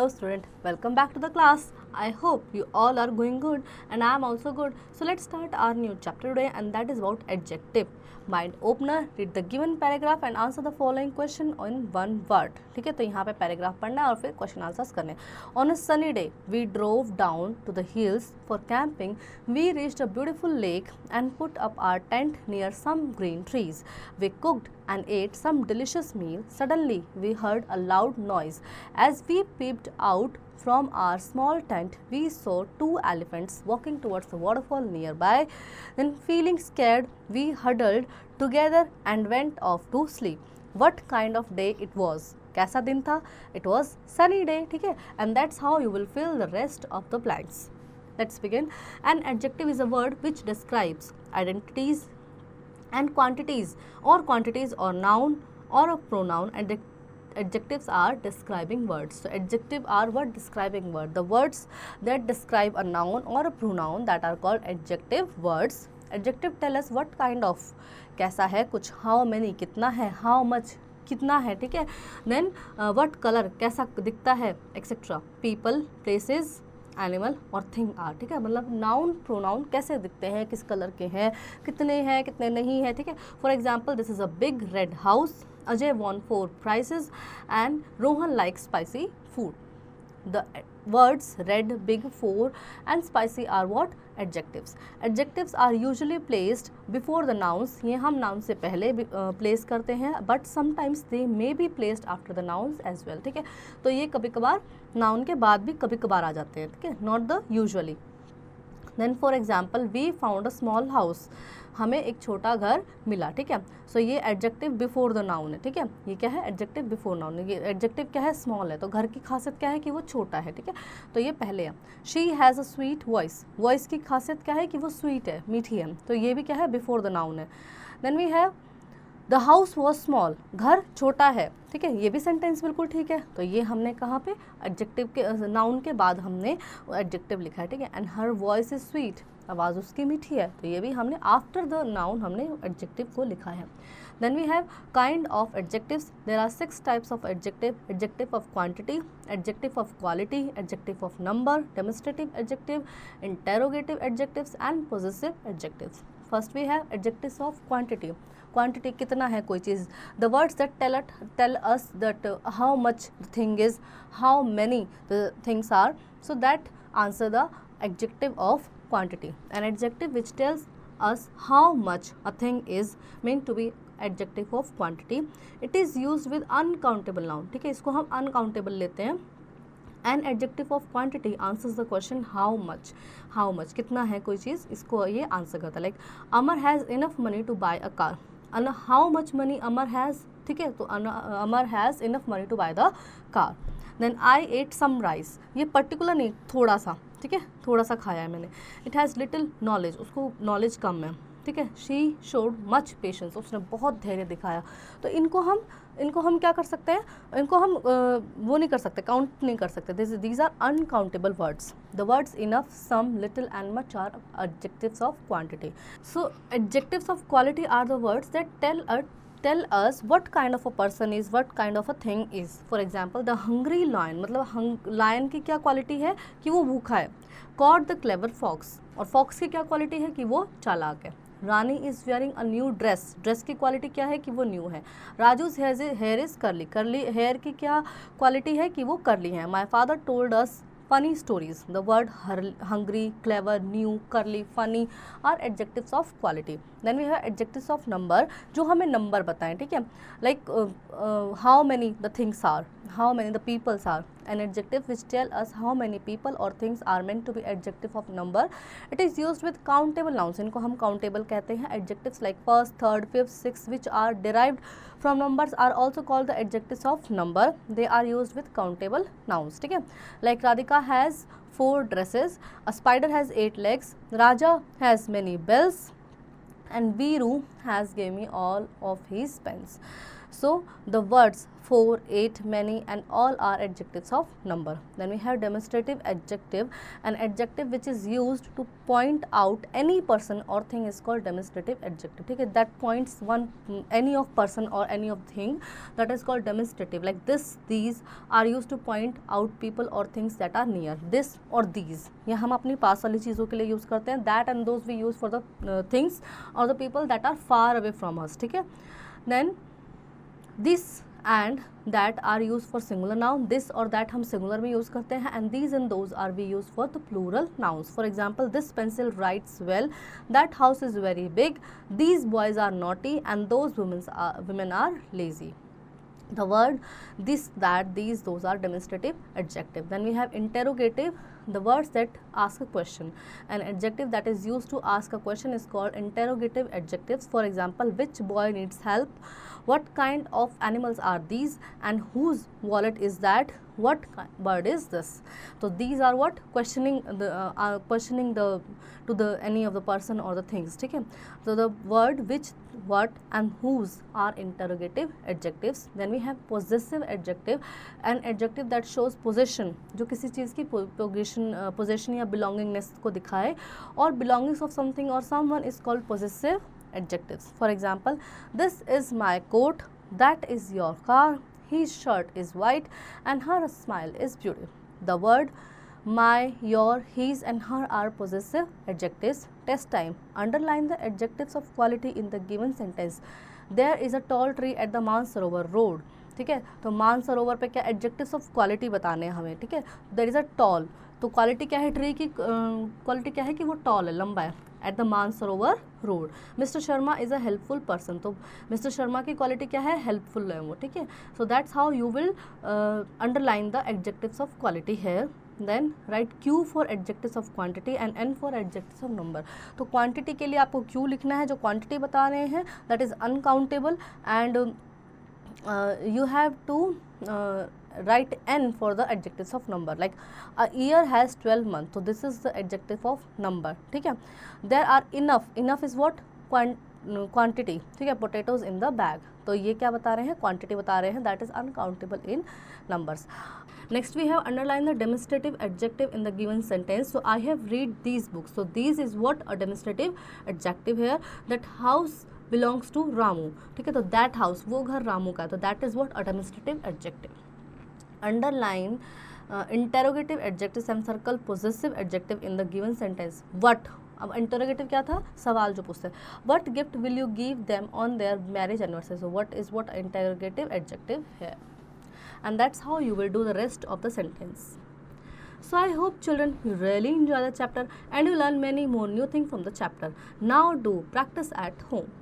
Hello student, welcome back to the class. I hope you all are going good and I am also good. So let's start our new chapter today, and that is about adjective. Mind opener, read the given paragraph and answer the following question in one word. ठीक है, तो यहाँ पे paragraph पढ़ना है और फिर question answers करने हैं. On a sunny day, we drove down to the hills for camping. We reached a beautiful lake and put up our tent near some green trees. We cooked and ate some delicious meal. Suddenly, we heard a loud noise. As we peeped out from our small tent, we saw two elephants walking towards the waterfall nearby. Then, feeling scared, we huddled together and went off to sleep. What kind of day it was? कैसा दिन था? It was sunny day. ठीक है, and that's how you will fill the rest of the blanks. Let's begin. An adjective is a word which describes identities and quantities or noun or a pronoun, and adjectives are describing words. So adjective are what? Describing word. The words that describe a noun or a pronoun, that are called adjective words. Adjective tell us what kind of, कैसा है कुछ, how many कितना है, how much कितना है, ठीक है. Then what color कैसा दिखता है, एक्सेट्रा. people, places, एनिमल और थिंग आर. ठीक है, मतलब नाउन प्रोनाउन कैसे दिखते हैं, किस कलर के हैं, कितने नहीं है. ठीक है, for example this is a big red house. Ajay won 4 prizes and Rohan likes spicy food. The words red, big, 4 and spicy are what? Adjectives. Adjectives are usually placed before the nouns. ये हम noun से पहले place करते हैं, but sometimes they may be placed after the nouns as well. ठीक है, तो ये कभी कभार noun के बाद भी कभी कभार आ जाते हैं. ठीक है, not the usually. Then for example, we found a small house. हमें एक छोटा घर मिला. ठीक है, सो ये एडजेक्टिव बिफोर द नाउन है. ठीक है, ये क्या है? Adjective before noun. ये एडजेक्टिव क्या है? स्मॉल है. तो घर की खासियत क्या है? कि वो छोटा है. ठीक है, तो ये पहले है. She has a sweet voice. Voice की खासियत क्या है? कि वो स्वीट है, मीठी है. तो ये भी क्या है? बिफोर द नाउन है. Then we have the house was small. घर छोटा है. ठीक है, ये भी सेंटेंस बिल्कुल ठीक है. तो ये हमने कहाँ पे? एडजेक्टिव के नाउन के बाद हमने एडजेक्टिव लिखा है. ठीक है, and her voice is sweet. आवाज़ उसकी मीठी है. तो ये भी हमने आफ्टर द नाउन हमने एडजेक्टिव को लिखा है. Then we have kind of adjectives. There are 6 types of adjective. Adjective of quantity, adjective of quality, adjective of number, demonstrative adjective, interrogative adjectives and possessive adjectives. First we have adjectives of quantity. Quantity कितना है कोई चीज़. The words that tell us that how much the thing is, how many the things are. So that answer the adjective of quantity. An adjective which tells us how much a thing is meant to be adjective of quantity. It is used with uncountable noun. ठीक है, इसको हम uncountable लेते हैं. An adjective of quantity answers the question how much. How much कितना है कोई चीज़, इसको ये आंसर करता है. Like Amar has enough money to buy a car. How much money Amar has. ठीक है, तो Amar has enough money to buy the car. Then I ate some rice. ये पर्टिकुलर नहीं, थोड़ा सा. ठीक है, थोड़ा सा खाया है मैंने. It has little knowledge. उसको नॉलेज कम है. ठीक है, शी शोड मच पेशेंस. उसने बहुत धैर्य दिखाया. तो इनको हम क्या कर सकते हैं? इनको हम वो नहीं कर सकते, काउंट नहीं कर सकते. These are uncountable words. The words enough, some, little and much are adjectives of quantity. So adjectives of quality are the words that tell us what kind of a person is, what kind of a thing is. For example, the hungry lion, मतलब lion की क्या quality है? कि वो भूखा है. caught the clever fox, और fox की क्या क्वालिटी है? कि वो चालाक है. Rani is wearing a new dress. Dress की क्वालिटी क्या है? कि वो न्यू है. Raju's hair is curly hair की क्या क्वालिटी है? कि वो कर्ली है. My father told us funny stories. The word hungry, clever, new, curly, funny are adjectives of quality. Then we have adjectives of number, जो हमें number बताएं. ठीक है, like how many the things are, how many the peoples are. An adjective which tell us how many people or things are meant to be adjective of number. It is used with countable nouns. इनको हम countable कहते हैं. Adjectives like first, third, fifth, sixth which are derived from numbers are also called the adjectives of number. They are used with countable nouns. ठीक है, like Radhika has 4 dresses. A spider has 8 legs. Raja has many bells. And Viru has gave me all of his pens. So the words 4, 8, many and all are adjectives of number. Then we have demonstrative adjective. An adjective which is used to point out any person or thing is called demonstrative adjective. ठीक है, that points one any of person or any of thing, that is called demonstrative. Like this, these are used to point out people or things that are near. This or these, ये हम अपनी पास वाली चीज़ों के लिए use करते हैं. That and those we use for the things or the people that are far away from us. ठीक है. Then this and that are used for singular noun. This or that हम singular में use करते हैं, and these and those are we use for the plural nouns. For example, this pencil writes well, that house is very big, these boys are naughty, and those women are lazy. The word this, that, these, those are demonstrative adjective. Then we have interrogative, the words that ask a question. An adjective that is used to ask a question is called interrogative adjectives. For example, which boy needs help, what kind of animals are these, and whose wallet is that, what bird is this. So these are what questioning the to the any of the person or the things. ठीक है. So the word which, what and whose are interrogative adjectives. Then we have possessive adjective, an adjective that shows possession, जो किसी चीज़ की possession या belongingness को दिखाए, और belongings of something or someone is called possessive adjectives. For example, this is my coat, that is your car, his shirt is white, and her smile is beautiful. The word my, your, his and her are possessive adjectives. Test time. Underline the adjectives of quality in the given sentence. There is a tall tree at the Mansarovar road. ठीक है, तो मानसरोवर पे क्या adjectives of quality बताने हैं हमें. ठीक है, देयर इज़ अ टॉल, तो क्वालिटी क्या है, ट्री की क्वालिटी क्या है कि वो टॉल है, लंबा है. At the Mansarovar road. Mister Sharma is a helpful person, तो मिस्टर शर्मा की क्वालिटी क्या है, हेल्पफुल है वो. ठीक है, so that's how you will underline the adjectives of quality here. Then write Q for adjectives of quantity and N for adjectives of number. तो quantity के लिए आपको Q लिखना है, जो क्वांटिटी बता रहे हैं, that is uncountable, and you have to write N for the adjectives of number. Like a year has 12 months, so this is the adjective of number. ठीक है. There are enough is what, quantity. ठीक है, potatoes in the bag, तो ये क्या बता रहे हैं, क्वांटिटी बता रहे हैं, that is uncountable in numbers. Next we have underline the demonstrative adjective in the given sentence. So I have read these books, so these is what, a demonstrative adjective here. That house belongs to Ramu. ठीक है, तो that house, वो घर रामू का है, तो that is what, a demonstrative adjective. Underline interrogative adjectives and circle possessive adjective in the given sentence. What, अब interrogative क्या था, सवाल जो पूछते हैं. What gift will you give them on their marriage anniversary. So what is what interrogative adjective है. And that's how you will do the rest of the sentence. So I hope children you really enjoy the chapter and you learn many more new things from the chapter. Now do practice at home.